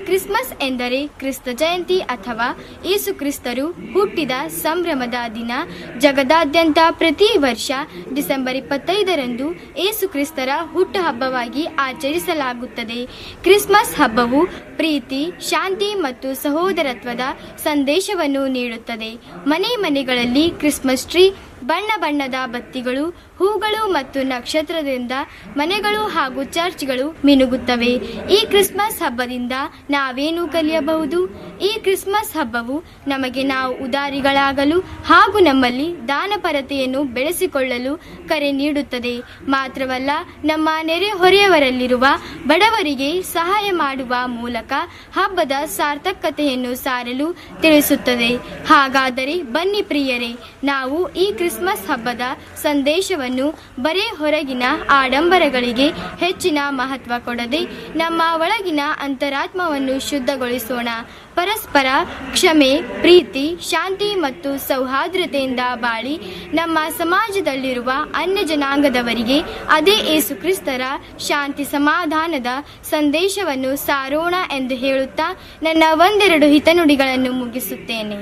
Christmas ಎಂದರೆ ಕ್ರಿಸ್ತ ಜಯಂತಿ ಅಥವಾ ಯೇಸು ಕ್ರಿಸ್ತರು ಹುಟ್ಟಿದ ಸಂಭ್ರಮದ ದಿನ. ಜಗದಾದ್ಯಂತ ಪ್ರತಿ ವರ್ಷ ಡಿಸೆಂಬರ್ 25ರಂದು ಯೇಸು ಕ್ರಿಸ್ತರ ಹುಟ್ಟುಹಬ್ಬವಾಗಿ ಆಚರಿಸಲಾಗುತ್ತದೆ. ಕ್ರಿಸ್ಮಸ್ ಹಬ್ಬವು ಪ್ರೀತಿ, ಶಾಂತಿ ಮತ್ತು ಸಹೋದರತ್ವದ ಸಂದೇಶವನ್ನು ನೀಡುತ್ತದೆ. ಮನೆ ಮನೆಗಳಲ್ಲಿ ಕ್ರಿಸ್ಮಸ್ ಟ್ರೀ, ಬಣ್ಣ ಬಣ್ಣದ ಬತ್ತಿಗಳು, ಹೂಗಳು ಮತ್ತು ನಕ್ಷತ್ರದಿಂದ ಮನೆಗಳು ಹಾಗೂ ಚರ್ಚ್ಗಳು ಮಿನುಗುತ್ತವೆ. ಈ ಕ್ರಿಸ್ಮಸ್ ಹಬ್ಬದಿಂದ ನಾವೇನು ಕಲಿಯಬಹುದು? ಈ ಕ್ರಿಸ್ಮಸ್ ಹಬ್ಬವು ನಮಗೆ ನಾವು ಉದಾರಿಗಳಾಗಲು ಹಾಗೂ ನಮ್ಮಲ್ಲಿ ದಾನಪರತೆಯನ್ನು ಬೆಳೆಸಿಕೊಳ್ಳಲು ಕರೆ ನೀಡುತ್ತದೆ. ಮಾತ್ರವಲ್ಲ, ನಮ್ಮ ನೆರೆಹೊರೆಯವರಲ್ಲಿರುವ ಬಡವರಿಗೆ ಸಹಾಯ ಮಾಡುವ ಮೂಲಕ ಹಬ್ಬದ ಸಾರ್ಥಕತೆಯನ್ನು ಸಾರಲು ತಿಳಿಸುತ್ತದೆ. ಹಾಗಾದರೆ ಬನ್ನಿ ಪ್ರಿಯರೇ, ನಾವು ಈ ಕ್ರಿಸ್ಮಸ್ ಹಬ್ಬದ ಸಂದೇಶವನ್ನು ಬರೇ ಹೊರಗಿನ ಆಡಂಬರಗಳಿಗೆ ಹೆಚ್ಚಿನ ಮಹತ್ವ ಕೊಡದೆ ನಮ್ಮ ಒಳಗಿನ ಅಂತರಾತ್ಮವನ್ನು ಶುದ್ಧಗೊಳಿಸೋಣ. ಪರಸ್ಪರ ಕ್ಷಮೆ, ಪ್ರೀತಿ, ಶಾಂತಿ ಮತ್ತು ಸೌಹಾರ್ದತೆಯಿಂದ ಬಾಳಿ ನಮ್ಮ ಸಮಾಜದಲ್ಲಿರುವ ಅನ್ಯ ಜನಾಂಗದವರಿಗೆ ಅದೇ ಯೇಸು ಕ್ರಿಸ್ತರ ಶಾಂತಿ ಸಮಾಧಾನದ ಸಂದೇಶವನ್ನು ಸಾರೋಣ ಎಂದು ಹೇಳುತ್ತಾ ನನ್ನ ಒಂದೆರಡು ಹಿತನುಡಿಗಳನ್ನು ಮುಗಿಸುತ್ತೇನೆ.